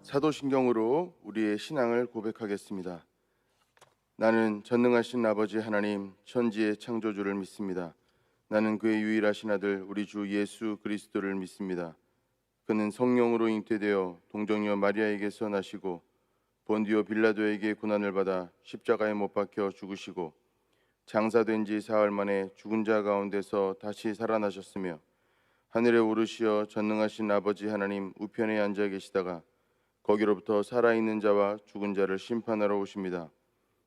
사도신경으로 우리의 신앙을 고백하겠습니다. 나는 전능하신 아버지 하나님 천지의 창조주를 믿습니다. 나는 그의 유일하신 아들 우리 주 예수 그리스도를 믿습니다. 그는 성령으로 잉태되어 동정녀 마리아에게서 나시고 본디오 빌라도에게 고난을 받아 십자가에 못 박혀 죽으시고 장사된 지 사흘 만에 죽은 자 가운데서 다시 살아나셨으며 하늘에 오르시어 전능하신 아버지 하나님 우편에 앉아 계시다가 거기로부터 살아있는 자와 죽은 자를 심판하러 오십니다.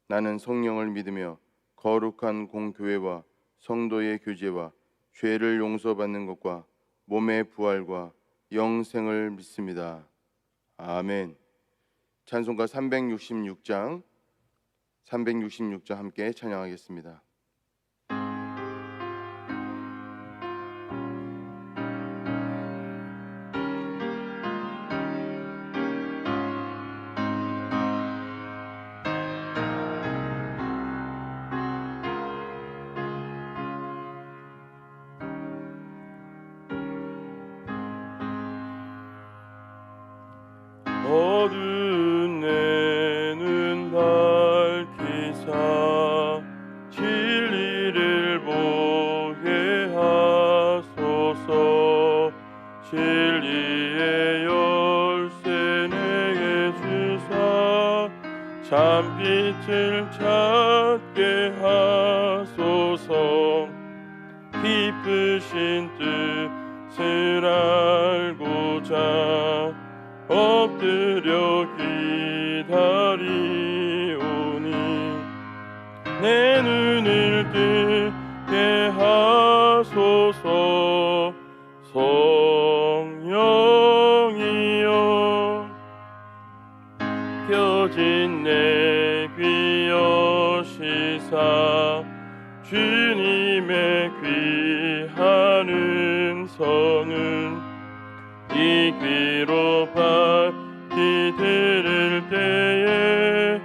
나는 성령을 믿으며 거룩한 공교회와 성도의 교제와 죄를 용서받는 것과 몸의 부활과 영생을 믿습니다. 아멘. 찬송가 366장 함께 찬양하겠습니다. 어두운 내 눈 밝히사 진리를 보게 하소서. 진리의 열쇠 내게 주사 참빛을 찾게 하소서. 깊으신 뜻을 알고자 엎드려 기다리오니 내 눈을 뜨게 하소서. 성령이여 켜진 내 귀 여시사 주님의 귀한 음성은 이 귀로 밝히 들을 때에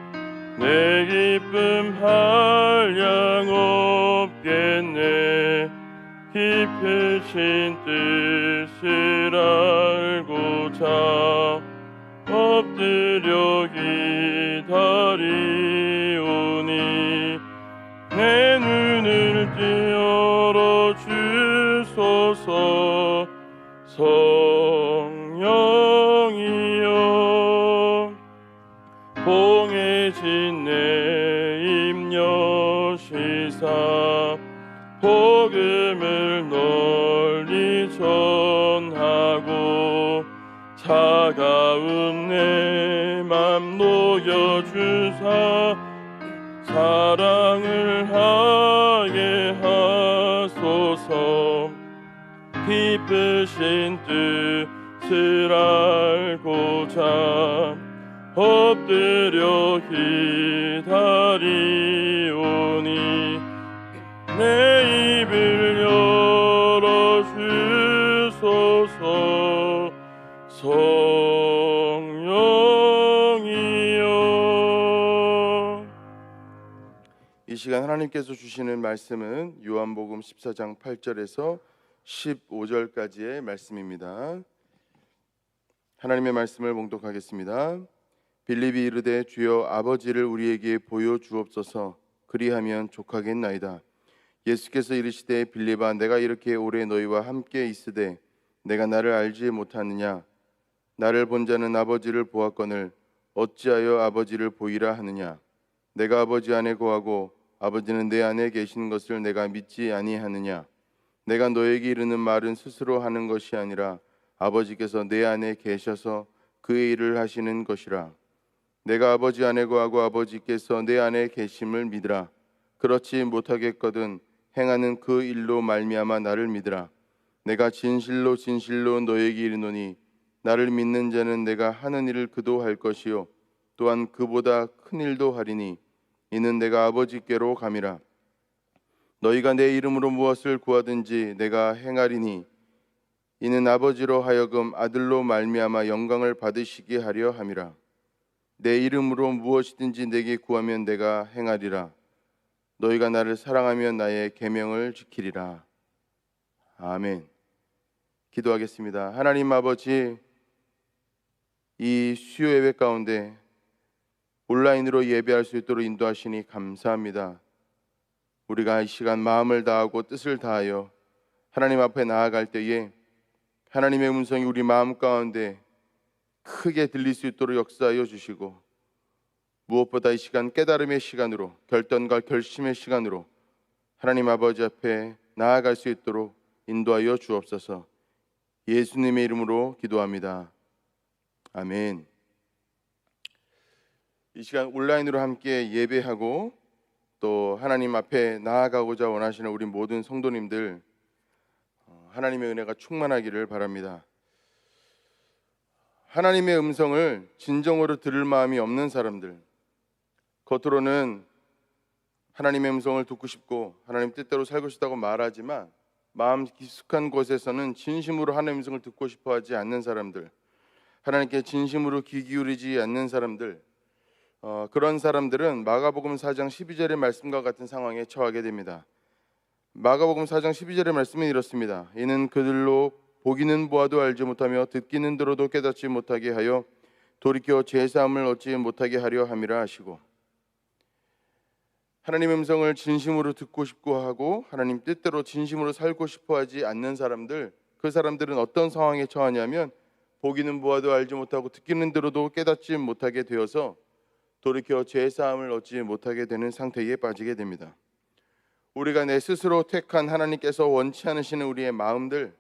내 기쁨 한량 없겠네. 깊으신 뜻을 알고자 엎드려 기다리오니 내 눈을 열어 주소서. 성령이여 봉해진 내 입 여시사 복음을 널리 전하고 차가운 내 맘 녹여주사 사랑을 하게 하소서. 깊으신 뜻을 알고자 엎드려 기다리오니 내 입을 열어 주소서. 성령이여. 이 시간 하나님께서 주시는 말씀은 요한복음 14장 8절에서 15절까지의 말씀입니다. 하나님의 말씀을 봉독하겠습니다. 빌립이 이르되 주여 아버지를 우리에게 보여 주옵소서. 그리하면 족하겠나이다. 예수께서 이르시되 빌립아 내가 이렇게 오래 너희와 함께 있으되 내가 나를 알지 못하느냐. 나를 본 자는 아버지를 보았거늘 어찌하여 아버지를 보이라 하느냐. 내가 아버지 안에 거하고 아버지는 내 안에 계신 것을 내가 믿지 아니하느냐. 내가 너에게 이르는 말은 스스로 하는 것이 아니라 아버지께서 내 안에 계셔서 그의 일을 하시는 것이라. 내가 아버지 안에 거하고 아버지께서 내 안에 계심을 믿으라. 그렇지 못하겠거든 행하는 그 일로 말미암아 나를 믿으라. 내가 진실로 진실로 너에게 이르노니 나를 믿는 자는 내가 하는 일을 그도 할 것이요 또한 그보다 큰 일도 하리니 이는 내가 아버지께로 감이라. 너희가 내 이름으로 무엇을 구하든지 내가 행하리니 이는 아버지로 하여금 아들로 말미암아 영광을 받으시게 하려 함이라. 내 이름으로 무엇이든지 내게 구하면 내가 행하리라. 너희가 나를 사랑하면 나의 계명을 지키리라. 아멘. 기도하겠습니다. 하나님 아버지, 이 수요 예배 가운데 온라인으로 예배할 수 있도록 인도하시니 감사합니다. 우리가 이 시간 마음을 다하고 뜻을 다하여 하나님 앞에 나아갈 때에 하나님의 음성이 우리 마음 가운데 크게 들릴 수 있도록 역사하여 주시고, 무엇보다 이 시간 깨달음의 시간으로, 결단과 결심의 시간으로 하나님 아버지 앞에 나아갈 수 있도록 인도하여 주옵소서. 예수님의 이름으로 기도합니다. 아멘. 이 시간 온라인으로 함께 예배하고 또 하나님 앞에 나아가고자 원하시는 우리 모든 성도님들, 하나님의 은혜가 충만하기를 바랍니다. 하나님의 음성을 진정으로 들을 마음이 없는 사람들, 겉으로는 하나님의 음성을 듣고 싶고 하나님 뜻대로 살고 싶다고 말하지만 마음 깊숙한 곳에서는 진심으로 하나님의 음성을 듣고 싶어 하지 않는 사람들, 하나님께 진심으로 귀 기울이지 않는 사람들, 그런 사람들은 마가복음 4장 12절의 말씀과 같은 상황에 처하게 됩니다. 마가복음 4장 12절의 말씀은 이렇습니다. 이는 그들로 보기는 보아도 알지 못하며 듣기는 들어도 깨닫지 못하게 하여 돌이켜 죄사함을 얻지 못하게 하려 함이라 하시고, 하나님의 음성을 진심으로 듣고 싶고 하고 하나님 뜻대로 진심으로 살고 싶어 하지 않는 사람들, 그 사람들은 어떤 상황에 처하냐면 보기는 보아도 알지 못하고 듣기는 들어도 깨닫지 못하게 되어서 돌이켜 죄사함을 얻지 못하게 되는 상태에 빠지게 됩니다. 우리가 내 스스로 택한 하나님께서 원치 않으시는 우리의 마음들,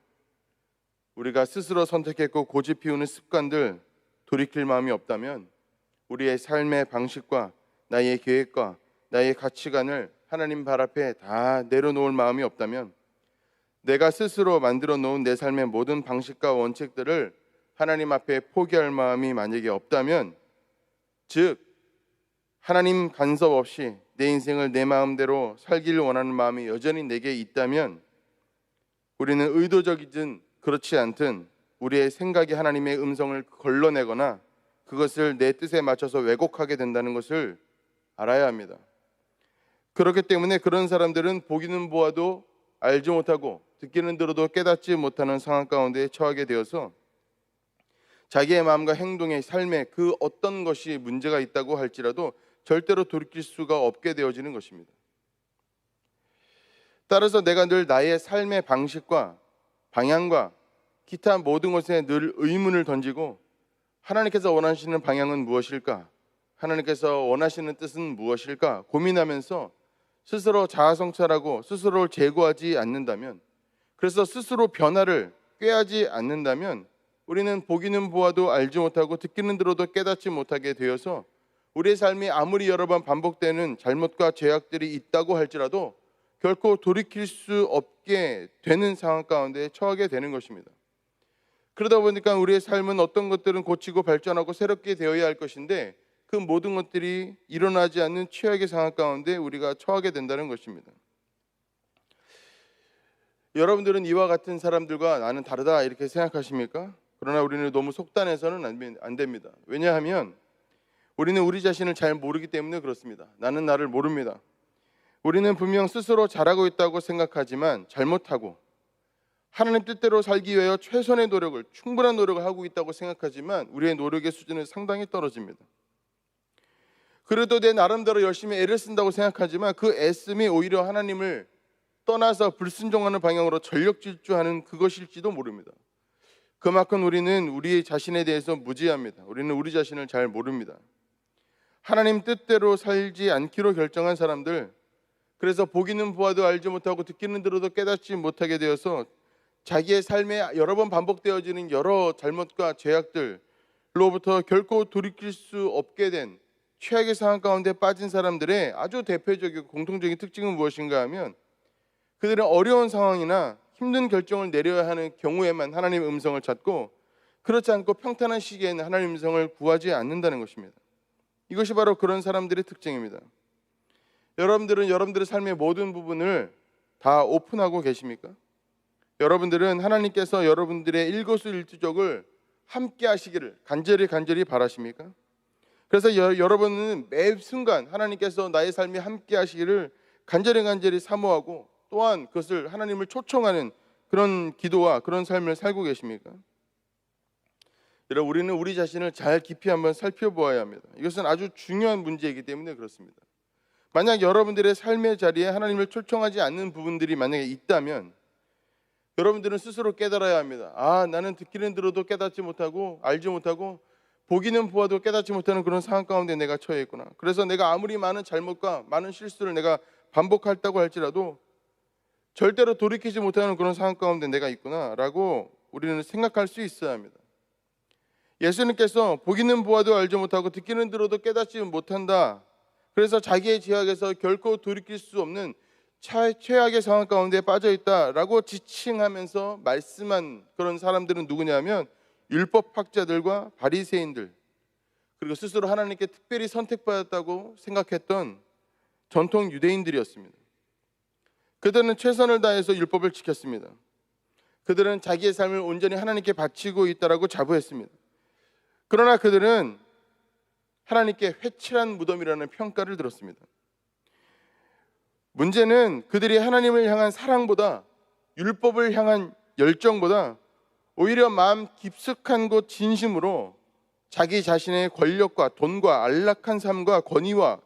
우리가 스스로 선택했고 고집 피우는 습관들 돌이킬 마음이 없다면, 우리의 삶의 방식과 나의 계획과 나의 가치관을 하나님 발 앞에 다 내려놓을 마음이 없다면, 내가 스스로 만들어 놓은 내 삶의 모든 방식과 원칙들을 하나님 앞에 포기할 마음이 만약에 없다면, 즉 하나님 간섭 없이 내 인생을 내 마음대로 살기를 원하는 마음이 여전히 내게 있다면, 우리는 의도적이든 그렇지 않든 우리의 생각이 하나님의 음성을 걸러내거나 그것을 내 뜻에 맞춰서 왜곡하게 된다는 것을 알아야 합니다. 그렇기 때문에 그런 사람들은 보기는 보아도 알지 못하고 듣기는 들어도 깨닫지 못하는 상황 가운데 처하게 되어서 자기의 마음과 행동의 삶에 그 어떤 것이 문제가 있다고 할지라도 절대로 돌이킬 수가 없게 되어지는 것입니다. 따라서 내가 늘 나의 삶의 방식과 방향과 기타 모든 것에 늘 의문을 던지고, 하나님께서 원하시는 방향은 무엇일까? 하나님께서 원하시는 뜻은 무엇일까? 고민하면서 스스로 자아성찰하고 스스로를 제고하지 않는다면, 그래서 스스로 변화를 꾀하지 않는다면, 우리는 보기는 보아도 알지 못하고 듣기는 들어도 깨닫지 못하게 되어서 우리의 삶이 아무리 여러 번 반복되는 잘못과 죄악들이 있다고 할지라도 결코 돌이킬 수 없게 되는 상황 가운데 처하게 되는 것입니다. 그러다 보니까 우리의 삶은 어떤 것들은 고치고 발전하고 새롭게 되어야 할 것인데, 그 모든 것들이 일어나지 않는 최악의 상황 가운데 우리가 처하게 된다는 것입니다. 여러분들은 이와 같은 사람들과 나는 다르다 이렇게 생각하십니까? 그러나 우리는 너무 속단해서는 안 됩니다. 왜냐하면 우리는 우리 자신을 잘 모르기 때문에 그렇습니다. 나는 나를 모릅니다. 우리는 분명 스스로 잘하고 있다고 생각하지만 잘못하고, 하나님 뜻대로 살기 위하여 최선의 노력을, 충분한 노력을 하고 있다고 생각하지만 우리의 노력의 수준은 상당히 떨어집니다. 그래도 내 나름대로 열심히 애를 쓴다고 생각하지만 그 애씀이 오히려 하나님을 떠나서 불순종하는 방향으로 전력 질주하는 그것일지도 모릅니다. 그만큼 우리는 우리 자신에 대해서 무지합니다. 우리는 우리 자신을 잘 모릅니다. 하나님 뜻대로 살지 않기로 결정한 사람들, 그래서 보기는 보아도 알지 못하고 듣기는 들어도 깨닫지 못하게 되어서 자기의 삶에 여러 번 반복되어지는 여러 잘못과 죄악들로부터 결코 돌이킬 수 없게 된 최악의 상황 가운데 빠진 사람들의 아주 대표적이고 공통적인 특징은 무엇인가 하면, 그들은 어려운 상황이나 힘든 결정을 내려야 하는 경우에만 하나님의 음성을 찾고, 그렇지 않고 평탄한 시기에는 하나님의 음성을 구하지 않는다는 것입니다. 이것이 바로 그런 사람들의 특징입니다. 여러분들은 여러분들의 삶의 모든 부분을 다 오픈하고 계십니까? 여러분들은 하나님께서 여러분들의 일거수일투족을 함께 하시기를 간절히 바라십니까? 그래서 여러분은 매 순간 하나님께서 나의 삶에 함께 하시기를 간절히 사모하고, 또한 그것을 하나님을 초청하는 그런 기도와 그런 삶을 살고 계십니까? 여러분, 우리는 우리 자신을 잘 깊이 한번 살펴보아야 합니다. 이것은 아주 중요한 문제이기 때문에 그렇습니다. 만약 여러분들의 삶의 자리에 하나님을 초청하지 않는 부분들이 만약에 있다면 여러분들은 스스로 깨달아야 합니다. 나는 듣기는 들어도 깨닫지 못하고 알지 못하고 보기는 보아도 깨닫지 못하는 그런 상황 가운데 내가 처해 있구나. 그래서 내가 아무리 많은 잘못과 많은 실수를 내가 반복했다고 할지라도 절대로 돌이키지 못하는 그런 상황 가운데 내가 있구나라고 우리는 생각할 수 있어야 합니다. 예수님께서 보기는 보아도 알지 못하고 듣기는 들어도 깨닫지 못한다. 그래서 자기의 죄악에서 결코 돌이킬 수 없는 최악의 상황 가운데 빠져 있다라고 지칭하면서 말씀한 그런 사람들은 누구냐면 율법학자들과 바리새인들, 그리고 스스로 하나님께 특별히 선택받았다고 생각했던 전통 유대인들이었습니다. 그들은 최선을 다해서 율법을 지켰습니다. 그들은 자기의 삶을 온전히 하나님께 바치고 있다라고 자부했습니다. 그러나 그들은 하나님께 회칠한 무덤이라는 평가를 들었습니다. 문제는 그들이 하나님을 향한 사랑보다, 율법을 향한 열정보다 오히려 마음 깊숙한 곳 진심으로 자기 자신의 권력과 돈과 안락한 삶과 권위와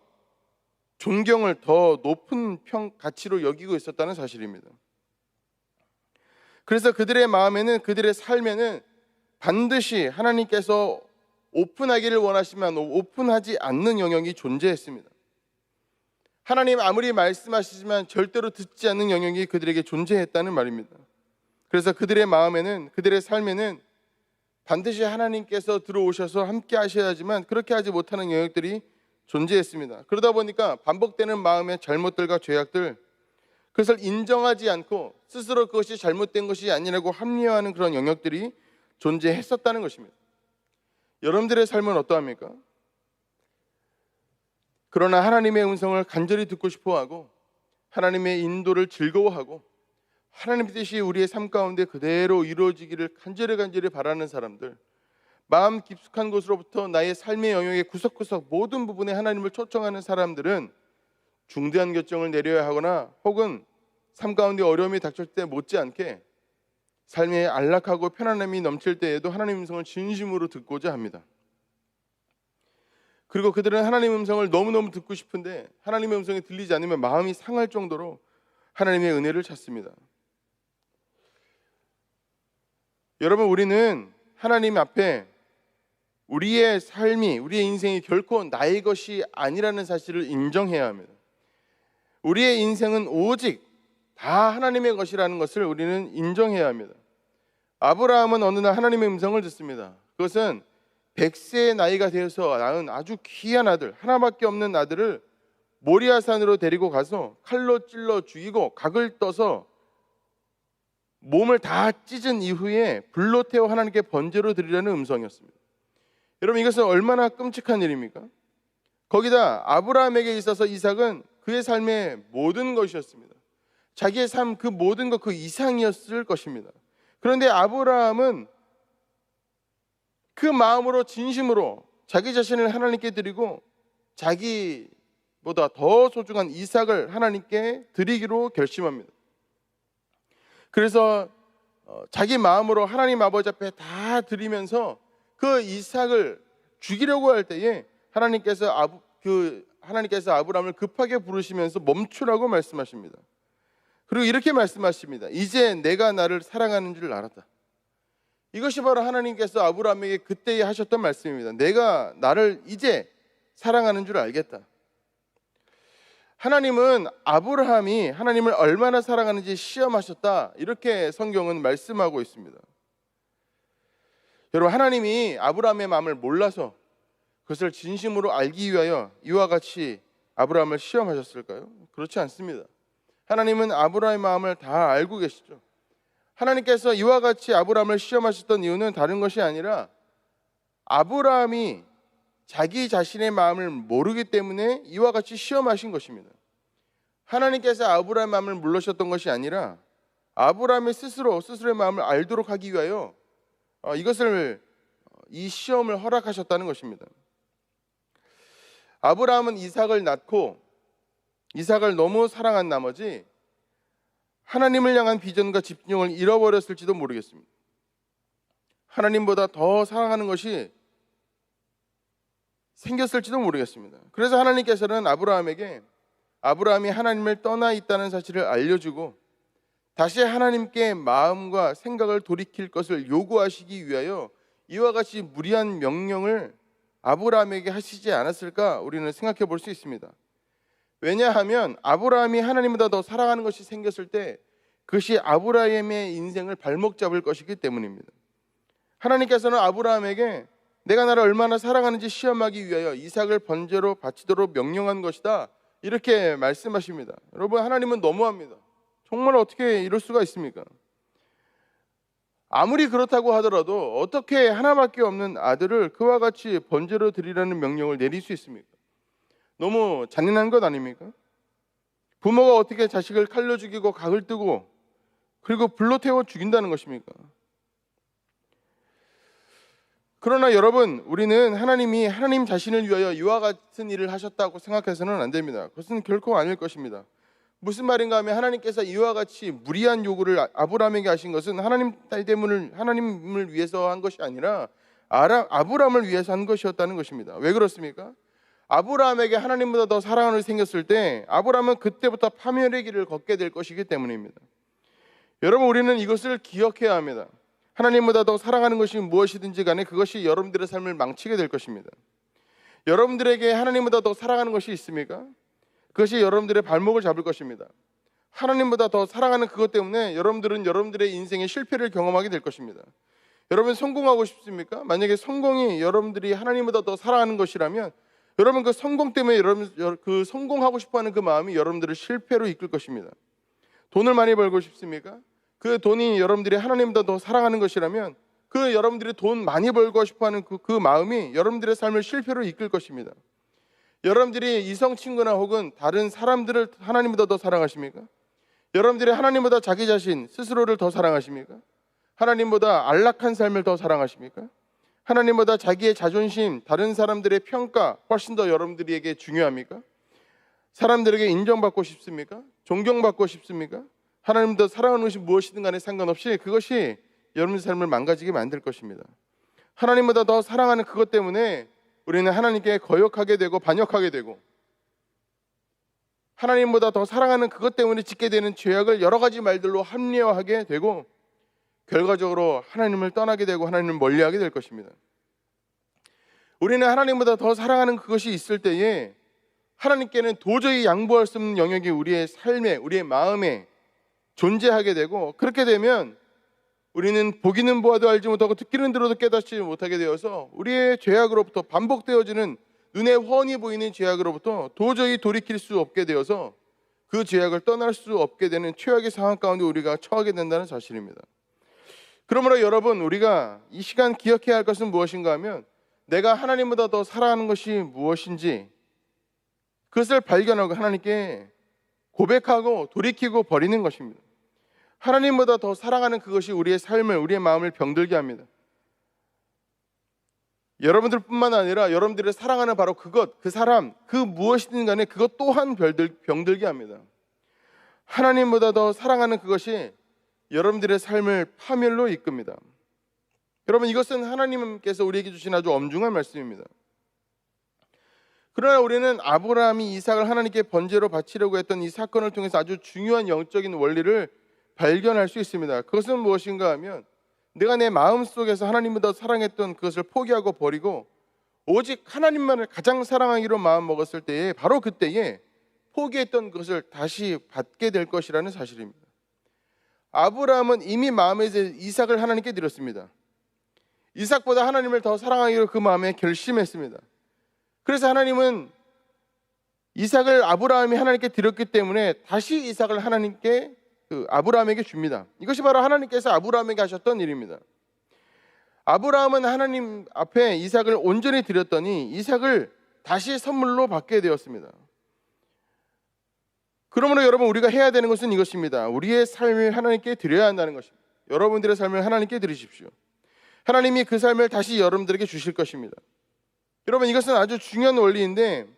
존경을 더 높은 가치로 여기고 있었다는 사실입니다. 그래서 그들의 마음에는, 그들의 삶에는 반드시 하나님께서 오픈하기를 원하시면 오픈하지 않는 영역이 존재했습니다. 하나님 아무리 말씀하시지만 절대로 듣지 않는 영역이 그들에게 존재했다는 말입니다. 그래서 그들의 마음에는, 그들의 삶에는 반드시 하나님께서 들어오셔서 함께 하셔야 하지만 그렇게 하지 못하는 영역들이 존재했습니다. 그러다 보니까 반복되는 마음의 잘못들과 죄악들, 그것을 인정하지 않고 스스로 그것이 잘못된 것이 아니라고 합리화하는 그런 영역들이 존재했었다는 것입니다. 여러분들의 삶은 어떠합니까? 그러나 하나님의 음성을 간절히 듣고 싶어하고 하나님의 인도를 즐거워하고 하나님의 뜻이 우리의 삶 가운데 그대로 이루어지기를 간절히 바라는 사람들, 마음 깊숙한 곳으로부터 나의 삶의 영역의 구석구석 모든 부분에 하나님을 초청하는 사람들은 중대한 결정을 내려야 하거나 혹은 삶 가운데 어려움이 닥칠 때 못지않게 삶에 안락하고 편안함이 넘칠 때에도 하나님의 음성을 진심으로 듣고자 합니다. 그리고 그들은 하나님의 음성을 너무너무 듣고 싶은데 하나님의 음성이 들리지 않으면 마음이 상할 정도로 하나님의 은혜를 찾습니다. 여러분, 우리는 하나님 앞에 우리의 삶이, 우리의 인생이 결코 나의 것이 아니라는 사실을 인정해야 합니다. 우리의 인생은 오직 다 하나님의 것이라는 것을 우리는 인정해야 합니다. 아브라함은 어느 날 하나님의 음성을 듣습니다. 그것은 100세의 나이가 되어서 낳은 아주 귀한 아들, 하나밖에 없는 아들을 모리아산으로 데리고 가서 칼로 찔러 죽이고 각을 떠서 몸을 다 찢은 이후에 불로 태워 하나님께 번제로 드리려는 음성이었습니다. 여러분, 이것은 얼마나 끔찍한 일입니까? 거기다 아브라함에게 있어서 이삭은 그의 삶의 모든 것이었습니다. 자기의 삶 그 모든 것, 그 이상이었을 것입니다. 그런데 아브라함은 그 마음으로 진심으로 자기 자신을 하나님께 드리고 자기보다 더 소중한 이삭을 하나님께 드리기로 결심합니다. 그래서 자기 마음으로 하나님 아버지 앞에 다 드리면서 그 이삭을 죽이려고 할 때에 하나님께서 아브라함을 급하게 부르시면서 멈추라고 말씀하십니다. 그리고 이렇게 말씀하십니다. 이제 내가 나를 사랑하는 줄 알았다. 이것이 바로 하나님께서 아브라함에게 그때 하셨던 말씀입니다. 내가 나를 이제 사랑하는 줄 알겠다. 하나님은 아브라함이 하나님을 얼마나 사랑하는지 시험하셨다, 이렇게 성경은 말씀하고 있습니다. 여러분, 하나님이 아브라함의 마음을 몰라서 그것을 진심으로 알기 위하여 이와 같이 아브라함을 시험하셨을까요? 그렇지 않습니다. 하나님은 아브라함의 마음을 다 알고 계시죠. 하나님께서 이와 같이 아브라함을 시험하셨던 이유는 다른 것이 아니라 아브라함이 자기 자신의 마음을 모르기 때문에 이와 같이 시험하신 것입니다. 하나님께서 아브라함의 마음을 모르셨던 것이 아니라 아브라함이 스스로의 마음을 알도록 하기 위하여 이 시험을 허락하셨다는 것입니다. 아브라함은 이삭을 낳고 이삭을 너무 사랑한 나머지 하나님을 향한 비전과 집중을 잃어버렸을지도 모르겠습니다. 하나님보다 더 사랑하는 것이 생겼을지도 모르겠습니다. 그래서 하나님께서는 아브라함이 하나님을 떠나 있다는 사실을 알려주고 다시 하나님께 마음과 생각을 돌이킬 것을 요구하시기 위하여 이와 같이 무리한 명령을 아브라함에게 하시지 않았을까 우리는 생각해 볼 수 있습니다. 왜냐하면 아브라함이 하나님보다 더 사랑하는 것이 생겼을 때 그것이 아브라함의 인생을 발목 잡을 것이기 때문입니다. 하나님께서는 아브라함에게 내가 나를 얼마나 사랑하는지 시험하기 위하여 이삭을 번제로 바치도록 명령한 것이다, 이렇게 말씀하십니다. 여러분, 하나님은 너무합니다. 정말 어떻게 이럴 수가 있습니까? 아무리 그렇다고 하더라도 어떻게 하나밖에 없는 아들을 그와 같이 번제로 드리라는 명령을 내릴 수 있습니까? 너무 잔인한 것 아닙니까? 부모가 어떻게 자식을 칼로 죽이고 각을 뜨고 그리고 불로 태워 죽인다는 것입니까? 그러나 여러분, 우리는 하나님이 하나님 자신을 위하여 이와 같은 일을 하셨다고 생각해서는 안 됩니다. 그것은 결코 아닐 것입니다. 무슨 말인가 하면 하나님께서 이와 같이 무리한 요구를 아브라함에게 하신 것은 하나님 때문을 하나님을 위해서 한 것이 아니라 아브라함을 위해서 한 것이었다는 것입니다. 왜 그렇습니까? 아브라함에게 하나님보다 더 사랑을 생겼을 때 아브라함은 그때부터 파멸의 길을 걷게 될 것이기 때문입니다. 여러분, 우리는 이것을 기억해야 합니다. 하나님보다 더 사랑하는 것이 무엇이든지 간에 그것이 여러분들의 삶을 망치게 될 것입니다. 여러분들에게 하나님보다 더 사랑하는 것이 있습니까? 그것이 여러분들의 발목을 잡을 것입니다. 하나님보다 더 사랑하는 그것 때문에 여러분들은 여러분들의 인생의 실패를 경험하게 될 것입니다. 여러분, 성공하고 싶습니까? 만약에 성공이 여러분들이 하나님보다 더 사랑하는 것이라면 여러분, 그 성공 때문에 그 성공하고 싶어하는 그 마음이 여러분들을 실패로 이끌 것입니다. 돈을 많이 벌고 싶습니까? 그 돈이 여러분들이 하나님보다 더 사랑하는 것이라면 그 여러분들이 돈 많이 벌고 싶어하는 그 마음이 여러분들의 삶을 실패로 이끌 것입니다. 여러분들이 이성 친구나 혹은 다른 사람들을 하나님보다 더 사랑하십니까? 여러분들이 하나님보다 자기 자신 스스로를 더 사랑하십니까? 하나님보다 안락한 삶을 더 사랑하십니까? 하나님보다 자기의 자존심, 다른 사람들의 평가 훨씬 더 여러분들에게 중요합니까? 사람들에게 인정받고 싶습니까? 존경받고 싶습니까? 하나님보다 사랑하는 것이 무엇이든 간에 상관없이 그것이 여러분의 삶을 망가지게 만들 것입니다. 하나님보다 더 사랑하는 그것 때문에 우리는 하나님께 거역하게 되고 반역하게 되고, 하나님보다 더 사랑하는 그것 때문에 짓게 되는 죄악을 여러 가지 말들로 합리화하게 되고 결과적으로 하나님을 떠나게 되고 하나님을 멀리하게 될 것입니다. 우리는 하나님보다 더 사랑하는 그것이 있을 때에 하나님께는 도저히 양보할 수 없는 영역이 우리의 삶에, 우리의 마음에 존재하게 되고, 그렇게 되면 우리는 보기는 보아도 알지 못하고 듣기는 들어도 깨닫지 못하게 되어서 우리의 죄악으로부터, 반복되어지는 눈에 훤히 보이는 죄악으로부터 도저히 돌이킬 수 없게 되어서 그 죄악을 떠날 수 없게 되는 최악의 상황 가운데 우리가 처하게 된다는 사실입니다. 그러므로 여러분, 우리가 이 시간 기억해야 할 것은 무엇인가 하면 내가 하나님보다 더 사랑하는 것이 무엇인지 그것을 발견하고 하나님께 고백하고 돌이키고 버리는 것입니다. 하나님보다 더 사랑하는 그것이 우리의 삶을, 우리의 마음을 병들게 합니다. 여러분들뿐만 아니라 여러분들의 사랑하는 바로 그것, 그 사람, 그 무엇이든 간에 그것 또한 병들게 합니다. 하나님보다 더 사랑하는 그것이 여러분들의 삶을 파멸로 이끕니다. 여러분, 이것은 하나님께서 우리에게 주신 아주 엄중한 말씀입니다. 그러나 우리는 아브라함이 이삭을 하나님께 번제로 바치려고 했던 이 사건을 통해서 아주 중요한 영적인 원리를 발견할 수 있습니다. 그것은 무엇인가 하면 내가 내 마음속에서 하나님보다 사랑했던 그것을 포기하고 버리고 오직 하나님만을 가장 사랑하기로 마음먹었을 때에, 바로 그때에 포기했던 것을 다시 받게 될 것이라는 사실입니다. 아브라함은 이미 마음에서 이삭을 하나님께 드렸습니다. 이삭보다 하나님을 더 사랑하기로 그 마음에 결심했습니다. 그래서 하나님은 이삭을 아브라함이 하나님께 드렸기 때문에 다시 이삭을 하나님께 아브라함에게 줍니다. 이것이 바로 하나님께서 아브라함에게 하셨던 일입니다. 아브라함은 하나님 앞에 이삭을 온전히 드렸더니 이삭을 다시 선물로 받게 되었습니다. 그러므로 여러분, 우리가 해야 되는 것은 이것입니다. 우리의 삶을 하나님께 드려야 한다는 것입니다. 여러분들의 삶을 하나님께 드리십시오. 하나님이 그 삶을 다시 여러분들에게 주실 것입니다. 여러분, 이것은 아주 중요한 원리인데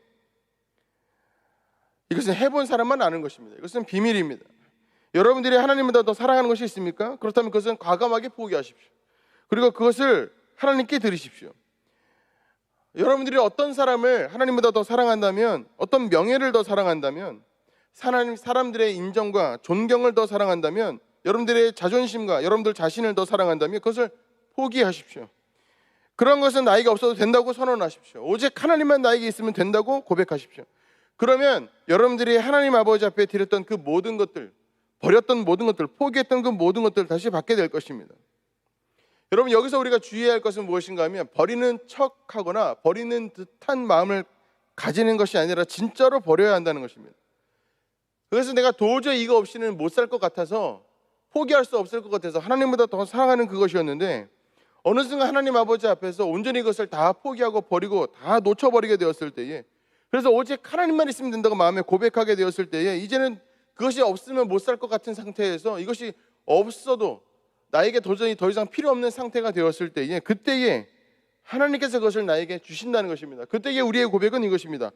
이것은 해본 사람만 아는 것입니다. 이것은 비밀입니다. 여러분들이 하나님보다 더 사랑하는 것이 있습니까? 그렇다면 그것은 과감하게 포기하십시오. 그리고 그것을 하나님께 드리십시오. 여러분들이 어떤 사람을 하나님보다 더 사랑한다면, 어떤 명예를 더 사랑한다면, 사람들의 인정과 존경을 더 사랑한다면, 여러분들의 자존심과 여러분들 자신을 더 사랑한다면 그것을 포기하십시오. 그런 것은 나에게 없어도 된다고 선언하십시오. 오직 하나님만 나에게 있으면 된다고 고백하십시오. 그러면 여러분들이 하나님 아버지 앞에 드렸던 그 모든 것들, 버렸던 모든 것들, 포기했던 그 모든 것들을 다시 받게 될 것입니다. 여러분, 여기서 우리가 주의해야 할 것은 무엇인가 하면, 버리는 척하거나 버리는 듯한 마음을 가지는 것이 아니라 진짜로 버려야 한다는 것입니다. 그래서 내가 도저히 이거 없이는 못 살 것 같아서, 포기할 수 없을 것 같아서 하나님보다 더 사랑하는 그것이었는데, 어느 순간 하나님 아버지 앞에서 온전히 이것을 다 포기하고 버리고 다 놓쳐버리게 되었을 때에, 그래서 오직 하나님만 있으면 된다고 마음에 고백하게 되었을 때에, 이제는 그것이 없으면 못 살 것 같은 상태에서 이것이 없어도 나에게 도저히 더 이상 필요 없는 상태가 되었을 때에, 그때에 하나님께서 그것을 나에게 주신다는 것입니다. 그때에 우리의 고백은 이것입니다.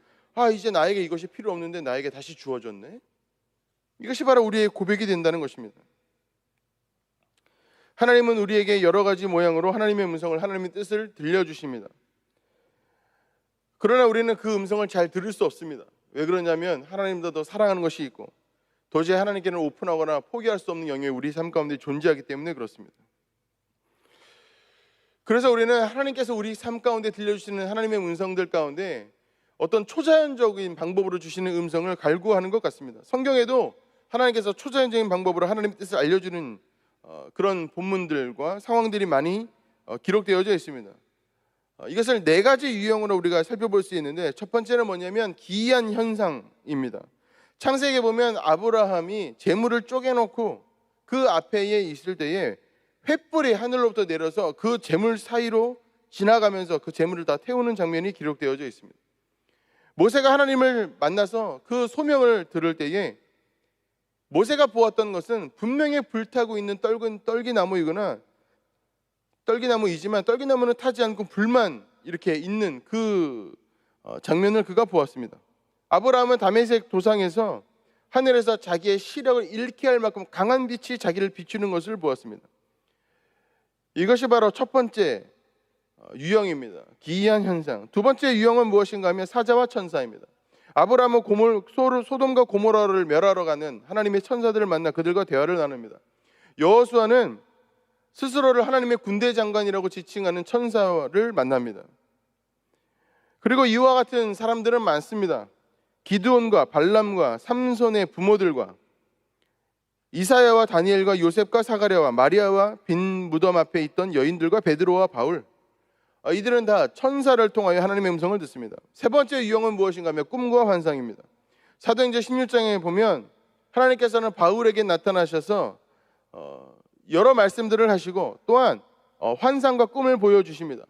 이제 나에게 이것이 필요 없는데 나에게 다시 주어졌네. 이것이 바로 우리의 고백이 된다는 것입니다. 하나님은 우리에게 여러 가지 모양으로 하나님의 음성을, 하나님의 뜻을 들려주십니다. 그러나 우리는 그 음성을 잘 들을 수 없습니다. 왜 그러냐면 하나님보다 더 사랑하는 것이 있고, 도저히 하나님께는 오픈하거나 포기할 수 없는 영역이 우리 삶 가운데 존재하기 때문에 그렇습니다. 그래서 우리는 하나님께서 우리 삶 가운데 들려주시는 하나님의 음성들 가운데 어떤 초자연적인 방법으로 주시는 음성을 갈구하는 것 같습니다. 성경에도 하나님께서 초자연적인 방법으로 하나님의 뜻을 알려주는 그런 본문들과 상황들이 많이 기록되어져 있습니다. 이것을 네 가지 유형으로 우리가 살펴볼 수 있는데, 첫 번째는 뭐냐면 기이한 현상입니다. 창세기에 보면 아브라함이 재물을 쪼개놓고 그 앞에 있을 때에 횃불이 하늘로부터 내려서 그 재물 사이로 지나가면서 그 재물을 다 태우는 장면이 기록되어져 있습니다. 모세가 하나님을 만나서 그 소명을 들을 때에 모세가 보았던 것은 분명히 불타고 있는 떨기나무이거나, 떨기나무이지만 떨기나무는 타지 않고 불만 이렇게 있는 그 장면을 그가 보았습니다. 아브라함은 다메섹 도상에서 하늘에서 자기의 시력을 잃게 할 만큼 강한 빛이 자기를 비추는 것을 보았습니다. 이것이 바로 첫 번째 유형입니다. 기이한 현상. 두 번째 유형은 무엇인가 하면 사자와 천사입니다. 아브라함은 소돔과 고모라를 멸하러 가는 하나님의 천사들을 만나 그들과 대화를 나눕니다. 여호수아는 스스로를 하나님의 군대 장관이라고 지칭하는 천사를 만납니다. 그리고 이와 같은 사람들은 많습니다. 기드온과 발람과 삼손의 부모들과 이사야와 다니엘과 요셉과 사가랴와 마리아와 빈 무덤 앞에 있던 여인들과 베드로와 바울, 이들은 다 천사를 통하여 하나님의 음성을 듣습니다. 세 번째 유형은 무엇인가 하면 꿈과 환상입니다. 사도행전 16장에 보면 하나님께서는 바울에게 나타나셔서 여러 말씀들을 하시고 또한 환상과 꿈을 보여주십니다.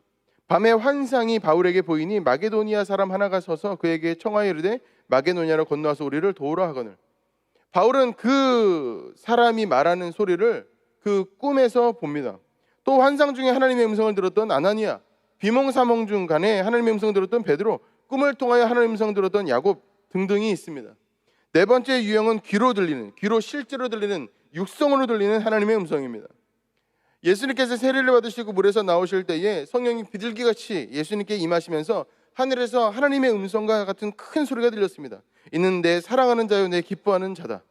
밤에 환상이 바울에게 보이니 마게도니아 사람 하나가 서서 그에게 청하여 이르되 마게도니아로 건너와서 우리를 도우라 하거늘. 바울은 그 사람이 말하는 소리를 그 꿈에서 봅니다. 또 환상 중에 하나님의 음성을 들었던 아나니아, 비몽사몽 중 간에 하나님의 음성을 들었던 베드로, 꿈을 통하여 하나님의 음성을 들었던 야곱 등등이 있습니다. 네 번째 유형은 귀로 실제로 들리는, 육성으로 들리는 하나님의 음성입니다. 예수님께서 세례를 받으시고 물에서 나오실 때에 성령이 비둘기같이 예수님께 임하시면서 하늘에서 하나님의 음성과 같은 큰 소리가 들렸습니다. 이는 내 사랑하는 자요 내 기뻐하는 자다.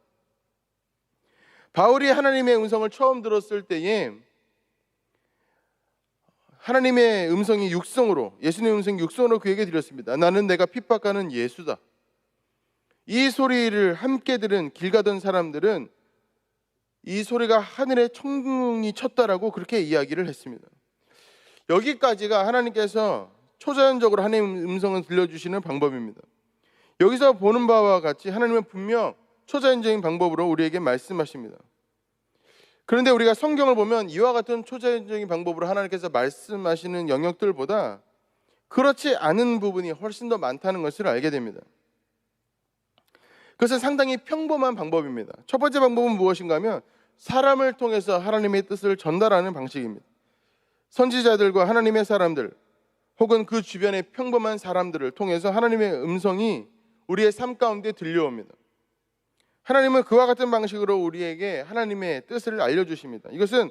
바울이 하나님의 음성을 처음 들었을 때에 하나님의 음성이 육성으로, 예수님의 음성이 육성으로 그에게 들렸습니다. 나는 내가 핍박하는 예수다. 이 소리를 함께 들은 길 가던 사람들은 이 소리가 하늘에 천둥이 쳤다라고 그렇게 이야기를 했습니다. 여기까지가 하나님께서 초자연적으로 하나님의 음성을 들려주시는 방법입니다. 여기서 보는 바와 같이 하나님은 분명 초자연적인 방법으로 우리에게 말씀하십니다. 그런데 우리가 성경을 보면 이와 같은 초자연적인 방법으로 하나님께서 말씀하시는 영역들보다 그렇지 않은 부분이 훨씬 더 많다는 것을 알게 됩니다. 그것은 상당히 평범한 방법입니다. 첫 번째 방법은 무엇인가 하면 사람을 통해서 하나님의 뜻을 전달하는 방식입니다. 선지자들과 하나님의 사람들 혹은 그 주변의 평범한 사람들을 통해서 하나님의 음성이 우리의 삶 가운데 들려옵니다. 하나님은 그와 같은 방식으로 우리에게 하나님의 뜻을 알려주십니다. 이것은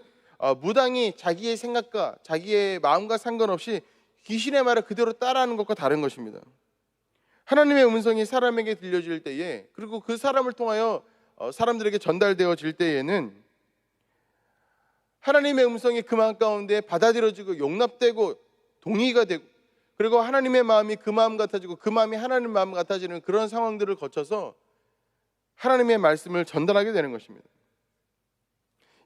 무당이 자기의 생각과 자기의 마음과 상관없이 귀신의 말을 그대로 따라하는 것과 다른 것입니다. 하나님의 음성이 사람에게 들려질 때에, 그리고 그 사람을 통하여 사람들에게 전달되어질 때에는 하나님의 음성이 그 마음 가운데 받아들여지고 용납되고 동의가 되고, 그리고 하나님의 마음이 그 마음 같아지고 그 마음이 하나님 마음 같아지는 그런 상황들을 거쳐서 하나님의 말씀을 전달하게 되는 것입니다.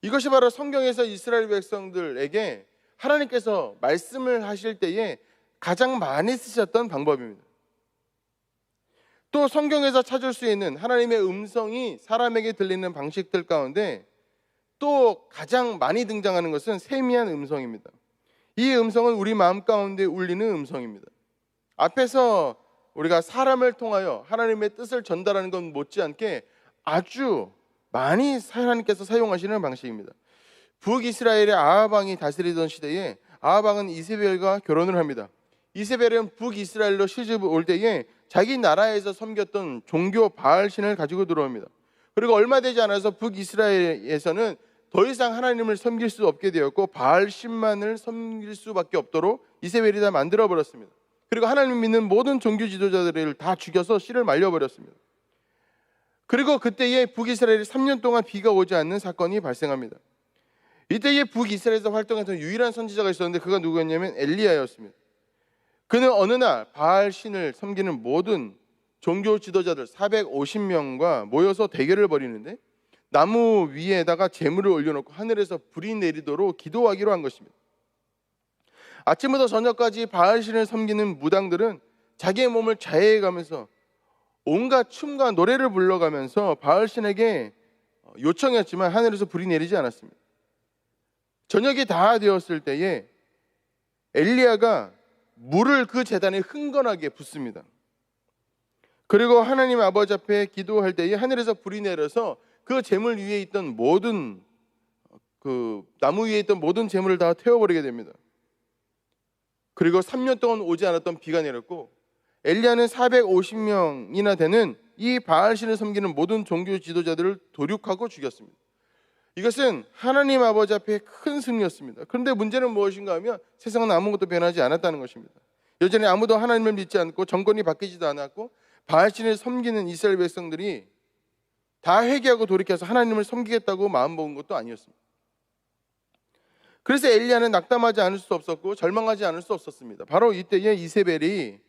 이것이 바로 성경에서 이스라엘 백성들에게 하나님께서 말씀을 하실 때에 가장 많이 쓰셨던 방법입니다. 또 성경에서 찾을 수 있는 하나님의 음성이 사람에게 들리는 방식들 가운데 또 가장 많이 등장하는 것은 세미한 음성입니다. 이 음성은 우리 마음 가운데 울리는 음성입니다. 앞에서 우리가 사람을 통하여 하나님의 뜻을 전달하는 건 못지않게 아주 많이 하나님께서 사용하시는 방식입니다. 북이스라엘의 아합 왕이 다스리던 시대에 아합 왕은 이세벨과 결혼을 합니다. 이세벨은 북이스라엘로 시집 올 때에 자기 나라에서 섬겼던 종교 바알 신을 가지고 들어옵니다. 그리고 얼마 되지 않아서 북이스라엘에서는 더 이상 하나님을 섬길 수 없게 되었고 바알 신만을 섬길 수밖에 없도록 이세벨이 다 만들어 버렸습니다. 그리고 하나님 믿는 모든 종교 지도자들을 다 죽여서 씨를 말려버렸습니다. 그리고 그때에 북이스라엘이 3년 동안 비가 오지 않는 사건이 발생합니다. 이때에 북이스라엘에서 활동했던 유일한 선지자가 있었는데 그가 누구였냐면 엘리야였습니다. 그는 어느 날 바알 신을 섬기는 모든 종교 지도자들 450명과 모여서 대결을 벌이는데 나무 위에다가 재물을 올려놓고 하늘에서 불이 내리도록 기도하기로 한 것입니다. 아침부터 저녁까지 바알 신을 섬기는 무당들은 자기의 몸을 자해해가면서 온갖 춤과 노래를 불러가면서 바알 신에게 요청했지만 하늘에서 불이 내리지 않았습니다. 저녁이 다 되었을 때에 엘리야가 물을 그 제단에 흥건하게 붓습니다. 그리고 하나님 아버지 앞에 기도할 때에 하늘에서 불이 내려서 그 재물 위에 있던 모든 나무 위에 있던 모든 재물을 다 태워버리게 됩니다. 그리고 3년 동안 오지 않았던 비가 내렸고 엘리야는 450명이나 되는 이 바알신을 섬기는 모든 종교 지도자들을 도륙하고 죽였습니다. 이것은 하나님 아버지 앞에 큰 승리였습니다. 그런데 문제는 무엇인가 하면 세상은 아무것도 변하지 않았다는 것입니다. 여전히 아무도 하나님을 믿지 않고 정권이 바뀌지도 않았고 바알신을 섬기는 이스라엘 백성들이 다 회개하고 돌이켜서 하나님을 섬기겠다고 마음먹은 것도 아니었습니다. 그래서 엘리야는 낙담하지 않을 수 없었고 절망하지 않을 수 없었습니다. 바로 이때에 이세벨이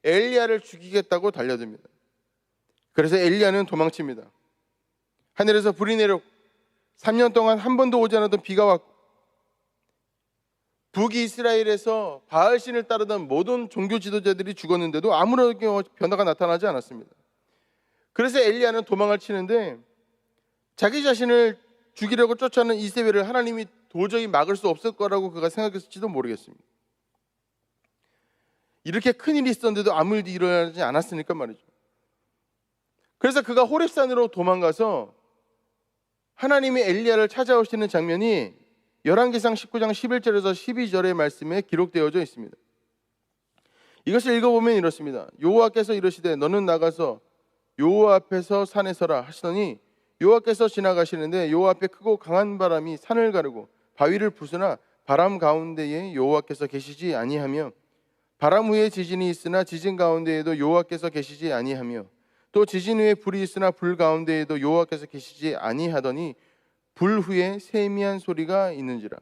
엘리야를 죽이겠다고 달려듭니다. 그래서 엘리야는 도망칩니다. 하늘에서 불이 내렸고 3년 동안 한 번도 오지 않았던 비가 왔고 북이스라엘에서 바알신을 따르던 모든 종교 지도자들이 죽었는데도 아무런 변화가 나타나지 않았습니다. 그래서 엘리야는 도망을 치는데 자기 자신을 죽이려고 쫓아오는 이세벨을 하나님이 도저히 막을 수 없을 거라고 그가 생각했을지도 모르겠습니다. 이렇게 큰일이 있었는데도 아무 일도 일어나지 않았으니까 말이죠. 그래서 그가 호렙산으로 도망가서 하나님이 엘리야를 찾아오시는 장면이 열왕기상 19장 11절에서 12절의 말씀에 기록되어져 있습니다. 이것을 읽어보면 이렇습니다. 여호와께서 이르시되 너는 나가서 여호와 앞에서 산에 서라 하시더니 여호와께서 지나가시는데 여호와 앞에 크고 강한 바람이 산을 가르고 바위를 부수나 바람 가운데에 여호와께서 계시지 아니하며 바람 후에 지진이 있으나 지진 가운데에도 여호와께서 계시지 아니하며 또 지진 후에 불이 있으나 불 가운데에도 여호와께서 계시지 아니하더니 불 후에 세미한 소리가 있는지라.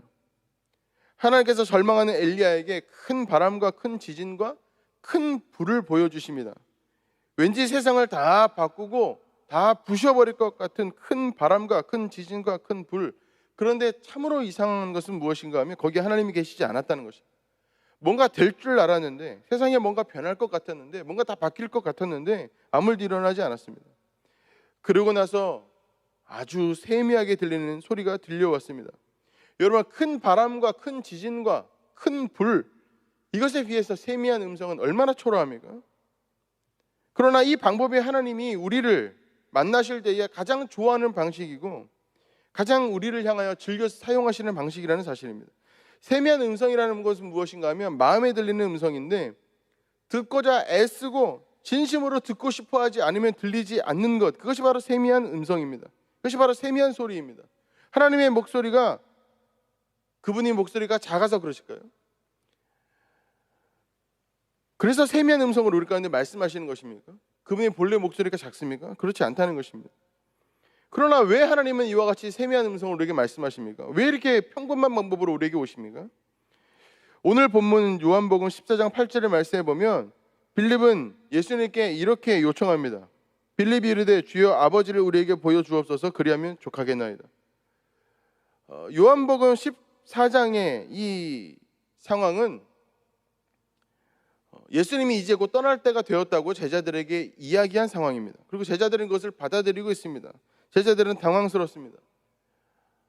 하나님께서 절망하는 엘리야에게 큰 바람과 큰 지진과 큰 불을 보여주십니다. 왠지 세상을 다 바꾸고 다 부셔버릴 것 같은 큰 바람과 큰 지진과 큰 불. 그런데 참으로 이상한 것은 무엇인가 하면 거기에 하나님이 계시지 않았다는 것입니다. 뭔가 될 줄 알았는데 세상에 뭔가 변할 것 같았는데 뭔가 다 바뀔 것 같았는데 아무 일도 일어나지 않았습니다. 그러고 나서 아주 세미하게 들리는 소리가 들려왔습니다. 여러분, 큰 바람과 큰 지진과 큰 불, 이것에 비해서 세미한 음성은 얼마나 초라합니까? 그러나 이 방법이 하나님이 우리를 만나실 때에 가장 좋아하는 방식이고 가장 우리를 향하여 즐겨 사용하시는 방식이라는 사실입니다. 세미한 음성이라는 것은 무엇인가 하면 마음에 들리는 음성인데 듣고자 애쓰고 진심으로 듣고 싶어하지 않으면 들리지 않는 것, 그것이 바로 세미한 음성입니다. 그것이 바로 세미한 소리입니다. 하나님의 목소리가 그분이 목소리가 작아서 그러실까요? 그래서 세미한 음성으로 우리 가운데 말씀하시는 것입니까? 그분의 본래 목소리가 작습니까? 그렇지 않다는 것입니다. 그러나 왜 하나님은 이와 같이 세미한 음성으로 우리에게 말씀하십니까? 왜 이렇게 평범한 방법으로 우리에게 오십니까? 오늘 본문 요한복음 14장 8절의 말씀에 보면 빌립은 예수님께 이렇게 요청합니다. 빌립이 이르되 주여 아버지를 우리에게 보여주옵소서 그리하면 족하겠나이다. 요한복음 14장의 이 상황은 예수님이 이제 곧 떠날 때가 되었다고 제자들에게 이야기한 상황입니다. 그리고 제자들은 그것을 받아들이고 있습니다. 제자들은 당황스럽습니다.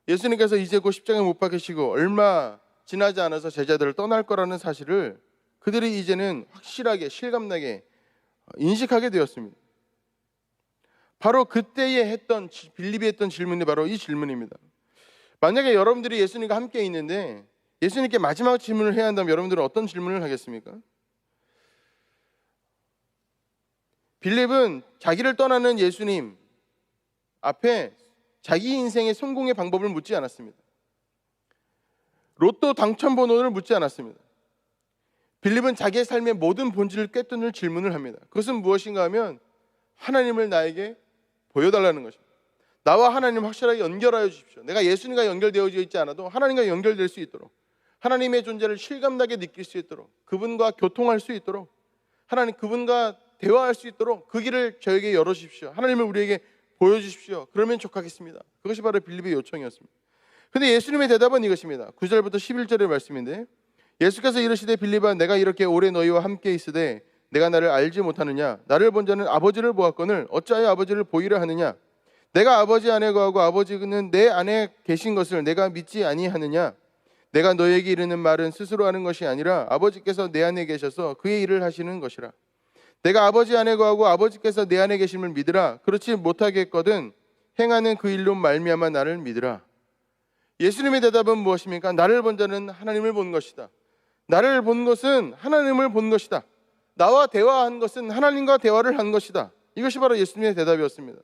예수님께서 이제 곧 십자가에 못 박히시고 얼마 지나지 않아서 제자들을 떠날 거라는 사실을 그들이 이제는 확실하게 실감나게 인식하게 되었습니다. 바로 그때에 했던 빌립이 했던 질문이 바로 이 질문입니다. 만약에 여러분들이 예수님과 함께 있는데 예수님께 마지막 질문을 해야 한다면 여러분들은 어떤 질문을 하겠습니까? 빌립은 자기를 떠나는 예수님 앞에 자기 인생의 성공의 방법을 묻지 않았습니다. 로또 당첨 번호를 묻지 않았습니다. 빌립은 자기의 삶의 모든 본질을 꿰뚫는 질문을 합니다. 그것은 무엇인가 하면 하나님을 나에게 보여달라는 것입니다. 나와 하나님을 확실하게 연결하여 주십시오. 내가 예수님과 연결되어져 있지 않아도 하나님과 연결될 수 있도록, 하나님의 존재를 실감나게 느낄 수 있도록, 그분과 교통할 수 있도록, 하나님 그분과 대화할 수 있도록 그 길을 저에게 열어주십시오. 하나님을 우리에게 보여주십시오. 그러면 족하겠습니다. 그것이 바로 빌립의 요청이었습니다. 그런데 예수님의 대답은 이것입니다. 9절부터 11절의 말씀인데 예수께서 이르시되 빌립아 내가 이렇게 오래 너희와 함께 있으되 내가 나를 알지 못하느냐? 나를 본 자는 아버지를 보았거늘 어찌하여 아버지를 보이려 하느냐? 내가 아버지 안에 거하고 아버지는 내 안에 계신 것을 내가 믿지 아니하느냐? 내가 너에게 이르는 말은 스스로 하는 것이 아니라 아버지께서 내 안에 계셔서 그의 일을 하시는 것이라. 내가 아버지 안에 거하고 아버지께서 내 안에 계심을 믿으라. 그렇지 못하겠거든 행하는 그 일로 말미암아 나를 믿으라. 예수님의 대답은 무엇입니까? 나를 본 자는 하나님을 본 것이다. 나를 본 것은 하나님을 본 것이다. 나와 대화한 것은 하나님과 대화를 한 것이다. 이것이 바로 예수님의 대답이었습니다.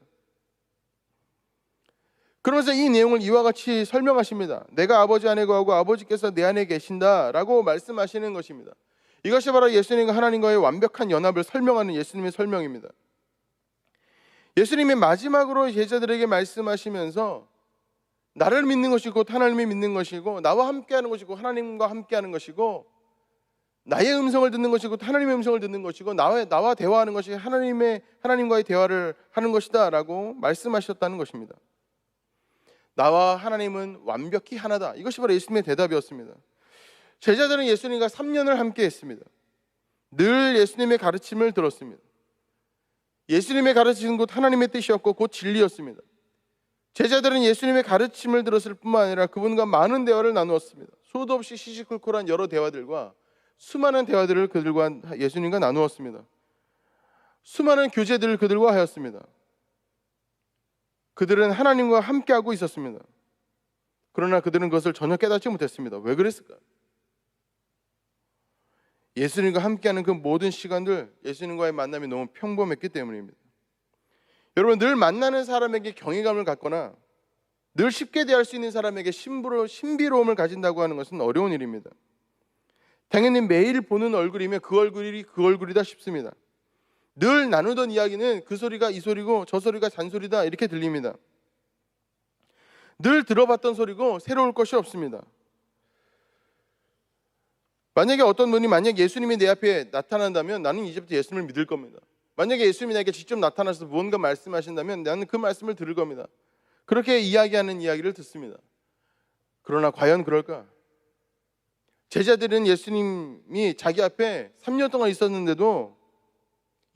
그러면서 이 내용을 이와 같이 설명하십니다. 내가 아버지 안에 거하고 아버지께서 내 안에 계신다라고 말씀하시는 것입니다. 이것이 바로 예수님과 하나님과의 완벽한 연합을 설명하는 예수님의 설명입니다. 예수님이 마지막으로 제자들에게 말씀하시면서 나를 믿는 것이 곧 하나님을 믿는 것이고 나와 함께하는 것이고 하나님과 함께하는 것이고 나의 음성을 듣는 것이고 하나님의 음성을 듣는 것이고 나와 대화하는 것이 하나님과의 대화를 하는 것이다 라고 말씀하셨다는 것입니다. 나와 하나님은 완벽히 하나다. 이것이 바로 예수님의 대답이었습니다. 제자들은 예수님과 3년을 함께 했습니다. 늘 예수님의 가르침을 들었습니다. 예수님의 가르치는 곧 하나님의 뜻이었고 곧 진리였습니다. 제자들은 예수님의 가르침을 들었을 뿐만 아니라 그분과 많은 대화를 나누었습니다. 수도 없이 시시콜콜한 여러 대화들과 수많은 대화들을 예수님과 나누었습니다. 수많은 교제들을 그들과 하였습니다. 그들은 하나님과 함께하고 있었습니다. 그러나 그들은 그것을 전혀 깨닫지 못했습니다. 왜 그랬을까요? 예수님과 함께하는 그 모든 시간들, 예수님과의 만남이 너무 평범했기 때문입니다. 여러분, 늘 만나는 사람에게 경외감을 갖거나 늘 쉽게 대할 수 있는 사람에게 신비로움을 가진다고 하는 것은 어려운 일입니다. 당연히 매일 보는 얼굴이면 그 얼굴이다 싶습니다. 늘 나누던 이야기는 그 소리가 이 소리고 저 소리가 잔소리다 이렇게 들립니다. 늘 들어봤던 소리고 새로울 것이 없습니다. 만약에 어떤 분이 예수님이 내 앞에 나타난다면 나는 이제부터 예수님을 믿을 겁니다. 만약에 예수님이 나에게 직접 나타나서 무언가 말씀하신다면 나는 그 말씀을 들을 겁니다. 그렇게 이야기하는 이야기를 듣습니다. 그러나 과연 그럴까? 제자들은 예수님이 자기 앞에 3년 동안 있었는데도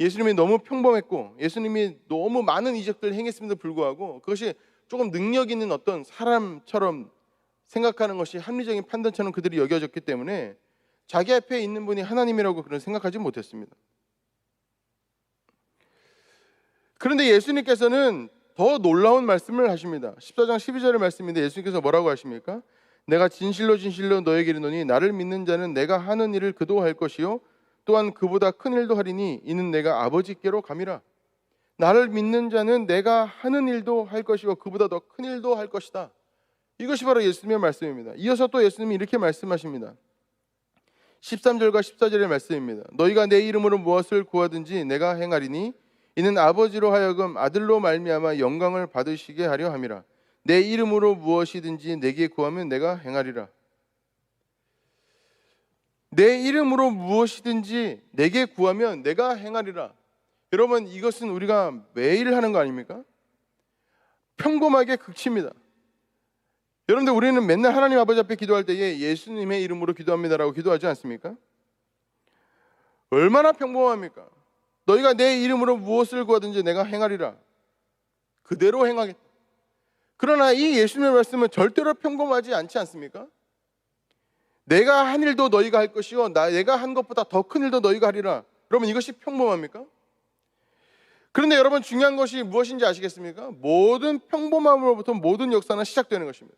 예수님이 너무 평범했고 예수님이 너무 많은 이적들을 행했음에도 불구하고 그것이 조금 능력 있는 어떤 사람처럼 생각하는 것이 합리적인 판단처럼 그들이 여겨졌기 때문에 자기 앞에 있는 분이 하나님이라고 그런 생각하지 못했습니다. 그런데 예수님께서는 더 놀라운 말씀을 하십니다. 14장 12절의 말씀인데 예수님께서 뭐라고 하십니까? 내가 진실로 진실로 너에게 이르노니 나를 믿는 자는 내가 하는 일을 그도 할 것이요 또한 그보다 큰 일도 하리니 이는 내가 아버지께로 감이라. 나를 믿는 자는 내가 하는 일도 할 것이고 그보다 더 큰 일도 할 것이다. 이것이 바로 예수님의 말씀입니다. 이어서 또 예수님이 이렇게 말씀하십니다. 13절과 14절의 말씀입니다. 너희가 내 이름으로 무엇을 구하든지 내가 행하리니 이는 아버지로 하여금 아들로 말미암아 영광을 받으시게 하려 함이라. 내 이름으로 무엇이든지 내게 구하면 내가 행하리라. 내 이름으로 무엇이든지 내게 구하면 내가 행하리라. 여러분, 이것은 우리가 매일 하는 거 아닙니까? 평범하게 극치입니다. 여러분들, 우리는 맨날 하나님 아버지 앞에 기도할 때에 예수님의 이름으로 기도합니다라고 기도하지 않습니까? 얼마나 평범합니까? 너희가 내 이름으로 무엇을 구하든지 내가 행하리라. 그대로 행하겠다. 그러나 이 예수님의 말씀은 절대로 평범하지 않지 않습니까? 내가 한 일도 너희가 할 것이요 내가 한 것보다 더 큰 일도 너희가 하리라. 여러분, 이것이 평범합니까? 그런데 여러분, 중요한 것이 무엇인지 아시겠습니까? 모든 평범함으로부터 모든 역사는 시작되는 것입니다.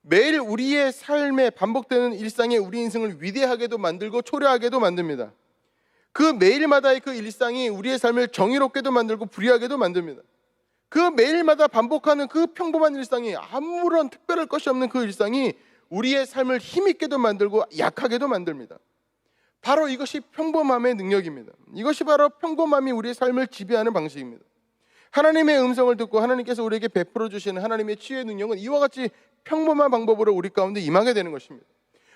매일 우리의 삶에 반복되는 일상에 우리 인생을 위대하게도 만들고 초라하게도 만듭니다. 그 매일마다의 그 일상이 우리의 삶을 정의롭게도 만들고 불의하게도 만듭니다. 그 매일마다 반복하는 그 평범한 일상이, 아무런 특별할 것이 없는 그 일상이 우리의 삶을 힘있게도 만들고 약하게도 만듭니다. 바로 이것이 평범함의 능력입니다. 이것이 바로 평범함이 우리의 삶을 지배하는 방식입니다. 하나님의 음성을 듣고 하나님께서 우리에게 베풀어 주시는 하나님의 치유의 능력은 이와 같이 평범한 방법으로 우리 가운데 임하게 되는 것입니다.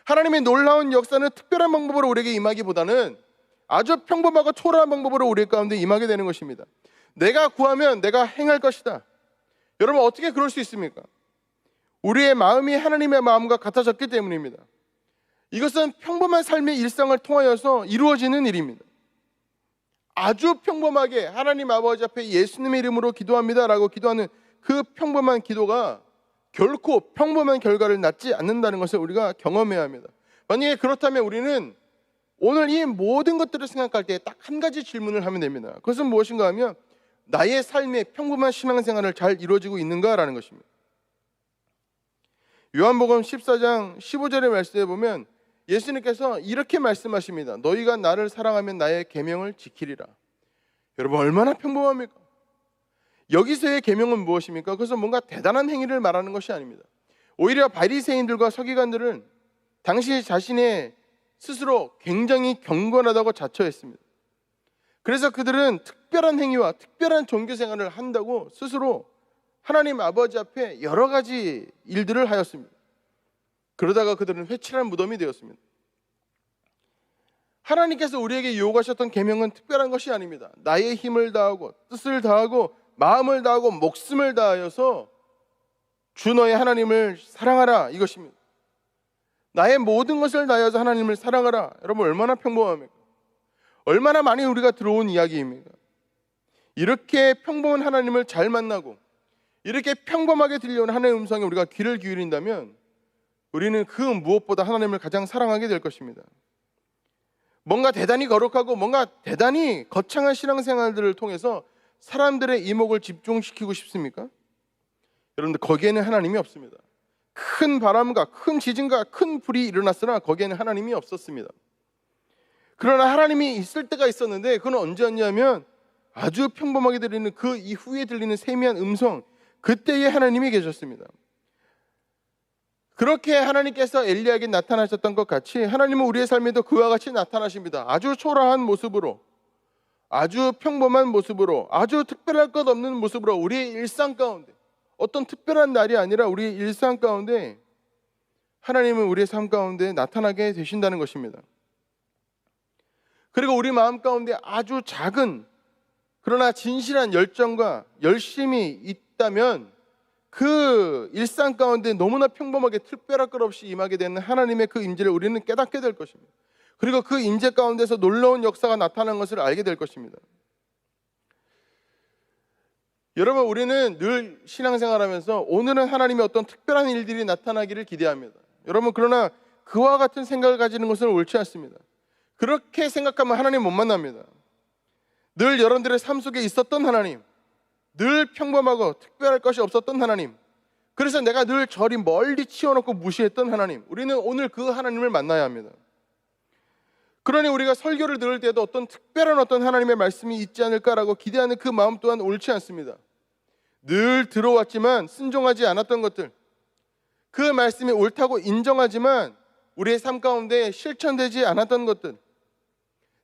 하나님의 놀라운 역사는 특별한 방법으로 우리에게 임하기보다는 아주 평범하고 초라한 방법으로 우리 가운데 임하게 되는 것입니다. 내가 구하면 내가 행할 것이다. 여러분, 어떻게 그럴 수 있습니까? 우리의 마음이 하나님의 마음과 같아졌기 때문입니다. 이것은 평범한 삶의 일상을 통하여서 이루어지는 일입니다. 아주 평범하게 하나님 아버지 앞에 예수님의 이름으로 기도합니다라고 기도하는 그 평범한 기도가 결코 평범한 결과를 낳지 않는다는 것을 우리가 경험해야 합니다. 만약에 그렇다면 우리는 오늘 이 모든 것들을 생각할 때 딱 한 가지 질문을 하면 됩니다. 그것은 무엇인가 하면, 나의 삶의 평범한 신앙생활을 잘 이루어지고 있는가라는 것입니다. 요한복음 14장 15절의 말씀에 보면 예수님께서 이렇게 말씀하십니다. 너희가 나를 사랑하면 나의 계명을 지키리라. 여러분, 얼마나 평범합니까? 여기서의 계명은 무엇입니까? 그것은 뭔가 대단한 행위를 말하는 것이 아닙니다. 오히려 바리새인들과 서기관들은 당시 자신의 스스로 굉장히 경건하다고 자처했습니다. 그래서 그들은 특별한 행위와 특별한 종교 생활을 한다고 스스로 하나님 아버지 앞에 여러 가지 일들을 하였습니다. 그러다가 그들은 회칠한 무덤이 되었습니다. 하나님께서 우리에게 요구하셨던 계명은 특별한 것이 아닙니다. 나의 힘을 다하고 뜻을 다하고 마음을 다하고 목숨을 다하여서 주 너의 하나님을 사랑하라, 이것입니다. 나의 모든 것을 다하여서 하나님을 사랑하라. 여러분, 얼마나 평범합니까? 얼마나 많이 우리가 들어온 이야기입니까? 이렇게 평범한 하나님을 잘 만나고 이렇게 평범하게 들려오는 하나님의 음성에 우리가 귀를 기울인다면 우리는 그 무엇보다 하나님을 가장 사랑하게 될 것입니다. 뭔가 대단히 거룩하고 뭔가 대단히 거창한 신앙생활들을 통해서 사람들의 이목을 집중시키고 싶습니까? 여러분들, 거기에는 하나님이 없습니다. 큰 바람과 큰 지진과 큰 불이 일어났으나 거기에는 하나님이 없었습니다. 그러나 하나님이 있을 때가 있었는데, 그건 언제였냐면 아주 평범하게 들리는 그 이후에 들리는 세미한 음성, 그때에 하나님이 계셨습니다. 그렇게 하나님께서 엘리야에게 나타나셨던 것 같이 하나님은 우리의 삶에도 그와 같이 나타나십니다. 아주 초라한 모습으로, 아주 평범한 모습으로, 아주 특별할 것 없는 모습으로 우리의 일상 가운데, 어떤 특별한 날이 아니라 우리의 일상 가운데 하나님은 우리의 삶 가운데 나타나게 되신다는 것입니다. 그리고 우리 마음 가운데 아주 작은 그러나 진실한 열정과 열심이 있다면 그 일상 가운데 너무나 평범하게 특별할 것 없이 임하게 되는 하나님의 그 임재를 우리는 깨닫게 될 것입니다. 그리고 그 임재 가운데서 놀라운 역사가 나타나는 것을 알게 될 것입니다. 여러분, 우리는 늘 신앙생활하면서 오늘은 하나님의 어떤 특별한 일들이 나타나기를 기대합니다. 여러분, 그러나 그와 같은 생각을 가지는 것은 옳지 않습니다. 그렇게 생각하면 하나님 못 만납니다. 늘 여러분들의 삶 속에 있었던 하나님, 늘 평범하고 특별할 것이 없었던 하나님, 그래서 내가 늘 저리 멀리 치워놓고 무시했던 하나님, 우리는 오늘 그 하나님을 만나야 합니다. 그러니 우리가 설교를 들을 때도 어떤 특별한 어떤 하나님의 말씀이 있지 않을까라고 기대하는 그 마음 또한 옳지 않습니다. 늘 들어왔지만 순종하지 않았던 것들, 그 그 말씀이 옳다고 인정하지만 우리의 삶 가운데 실천되지 않았던 것들,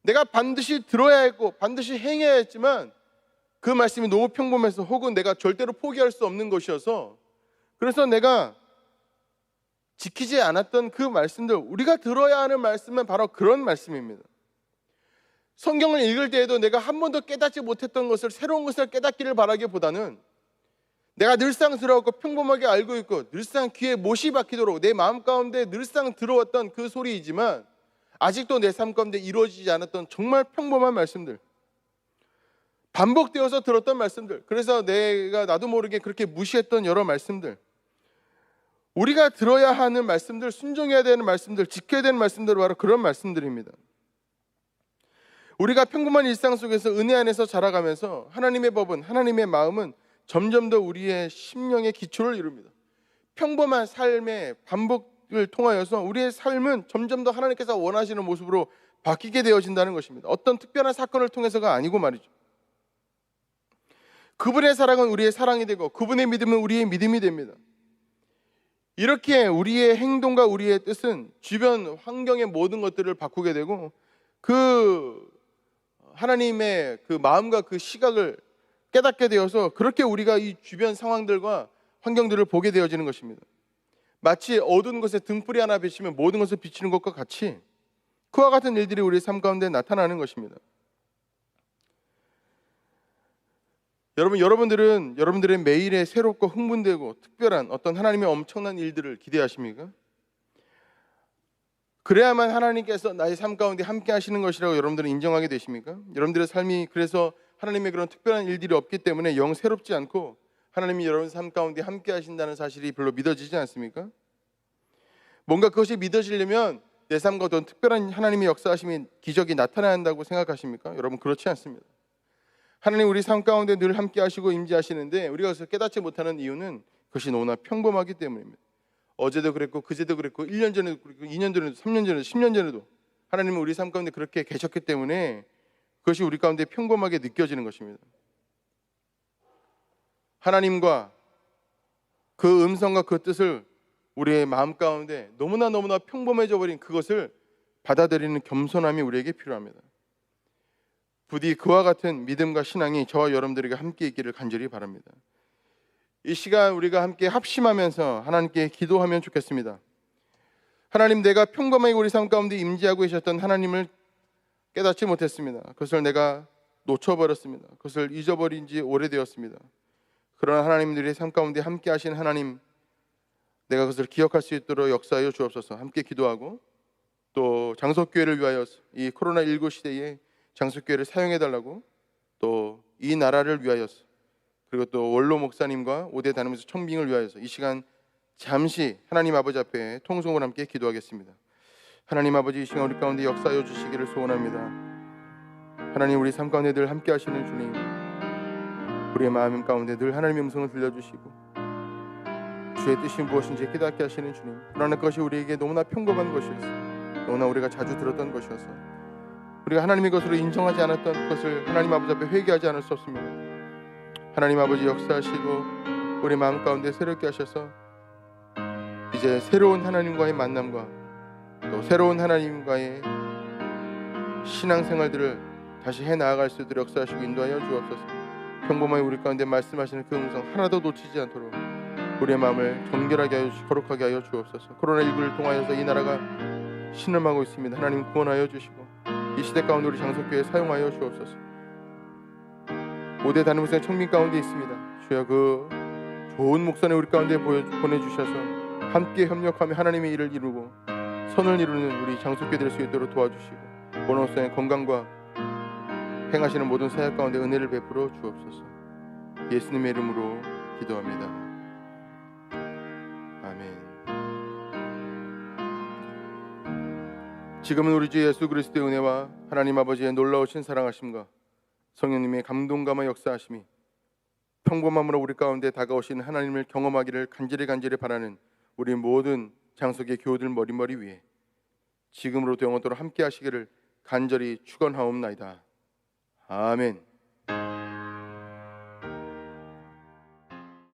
내가 반드시 들어야 했고 반드시 행해야 했지만 그 말씀이 너무 평범해서 혹은 내가 절대로 포기할 수 없는 것이어서 그래서 내가 지키지 않았던 그 말씀들, 우리가 들어야 하는 말씀은 바로 그런 말씀입니다. 성경을 읽을 때에도 내가 한 번도 깨닫지 못했던 것을, 새로운 것을 깨닫기를 바라기보다는 내가 늘상 들어왔고 평범하게 알고 있고 늘상 귀에 못이 박히도록 내 마음 가운데 늘상 들어왔던 그 소리이지만 아직도 내 삶 가운데 이루어지지 않았던 정말 평범한 말씀들, 반복되어서 들었던 말씀들, 그래서 내가 나도 모르게 그렇게 무시했던 여러 말씀들, 우리가 들어야 하는 말씀들, 순종해야 되는 말씀들, 지켜야 되는 말씀들, 바로 그런 말씀들입니다. 우리가 평범한 일상 속에서 은혜 안에서 자라가면서 하나님의 법은, 하나님의 마음은 점점 더 우리의 심령의 기초를 이룹니다. 평범한 삶의 반복을 통하여서 우리의 삶은 점점 더 하나님께서 원하시는 모습으로 바뀌게 되어진다는 것입니다. 어떤 특별한 사건을 통해서가 아니고 말이죠. 그분의 사랑은 우리의 사랑이 되고 그분의 믿음은 우리의 믿음이 됩니다. 이렇게 우리의 행동과 우리의 뜻은 주변 환경의 모든 것들을 바꾸게 되고 그 하나님의 그 마음과 그 시각을 깨닫게 되어서 그렇게 우리가 이 주변 상황들과 환경들을 보게 되어지는 것입니다. 마치 어두운 곳에 등불이 하나 비치면 모든 것을 비추는 것과 같이 그와 같은 일들이 우리의 삶 가운데 나타나는 것입니다. 여러분들은 여러분들의 매일에 새롭고 흥분되고 특별한 어떤 하나님의 엄청난 일들을 기대하십니까? 그래야만 하나님께서 나의 삶 가운데 함께 하시는 것이라고 여러분들은 인정하게 되십니까? 여러분들의 삶이 그래서 하나님의 그런 특별한 일들이 없기 때문에 영 새롭지 않고 하나님이 여러분 삶 가운데 함께 하신다는 사실이 별로 믿어지지 않습니까? 뭔가 그것이 믿어지려면 내 삶과 어떤 특별한 하나님의 역사하심이 기적이 나타나야 한다고 생각하십니까? 여러분 그렇지 않습니다. 하나님 우리 삶 가운데 늘 함께 하시고 임재하시는데 우리가 그것을 깨닫지 못하는 이유는 그것이 너무나 평범하기 때문입니다. 어제도 그랬고 그제도 그랬고 1년 전에도 그랬고 2년 전에도 3년 전에도 10년 전에도 하나님은 우리 삶 가운데 그렇게 계셨기 때문에 그것이 우리 가운데 평범하게 느껴지는 것입니다. 하나님과 그 음성과 그 뜻을 우리의 마음 가운데 너무나 평범해져 버린 그것을 받아들이는 겸손함이 우리에게 필요합니다. 부디 그와 같은 믿음과 신앙이 저와 여러분들에게 함께 있기를 간절히 바랍니다. 이 시간 우리가 함께 합심하면서 하나님께 기도하면 좋겠습니다. 하나님, 내가 평범하게 우리 삶 가운데 임재하고 계셨던 하나님을 깨닫지 못했습니다. 그것을 내가 놓쳐버렸습니다. 그것을 잊어버린 지 오래되었습니다. 그러나 하나님들의 삶 가운데 함께 하신 하나님, 내가 그것을 기억할 수 있도록 역사하여 주옵소서. 함께 기도하고 또 장석교회를 위하여 이 코로나19 시대에 장석교회를 사용해달라고, 또 이 나라를 위하여서, 그리고 또 원로 목사님과 5대 단임에서 청빙을 위하여서 이 시간 잠시 하나님 아버지 앞에 통성을 함께 기도하겠습니다. 하나님 아버지, 이 시간 우리 가운데 역사하여 주시기를 소원합니다. 하나님, 우리 삶 가운데 늘 함께 하시는 주님, 우리의 마음 가운데 늘 하나님의 음성을 들려주시고 주의 뜻이 무엇인지 깨닫게 하시는 주님, 그러나 그것이 우리에게 너무나 평범한 것이어서, 너무나 우리가 자주 들었던 것이어서 우리가 하나님의 것으로 인정하지 않았던 것을 하나님 아버지 앞에 회개하지 않을 수 없습니다. 하나님 아버지, 역사하시고 우리 마음 가운데 새롭게 하셔서 이제 새로운 하나님과의 만남과 또 새로운 하나님과의 신앙생활들을 다시 해나아갈 수 있도록 역사하시고 인도하여 주옵소서. 평범하게 우리 가운데 말씀하시는 그 음성 하나도 놓치지 않도록 우리의 마음을 정결하게 하여 거룩하게 하여 주옵소서. 코로나19를 통하여서 이 나라가 신음하고 있습니다. 하나님, 구원하여 주시고 이 시대 가운데 우리 장석교회 사용하여 주옵소서. 5대 단임목사님 청빙 가운데 있습니다. 주여, 그 좋은 목사님 우리 가운데 보내주셔서 함께 협력하며 하나님의 일을 이루고 선을 이루는 우리 장석교회 될 수 있도록 도와주시고 원로서의 건강과 행하시는 모든 사역 가운데 은혜를 베풀어 주옵소서. 예수님의 이름으로 기도합니다. 아멘. 지금은 우리 주 예수 그리스도의 은혜와 하나님 아버지의 놀라우신 사랑하심과 성령님의 감동감화 역사하심이 평범함으로 우리 가운데 다가오신 하나님을 경험하기를 간절히 바라는 우리 모든 장석의 교우들 머리머리 위에 지금으로부터 영원토록 함께 하시기를 간절히 축원하옵나이다. 아멘.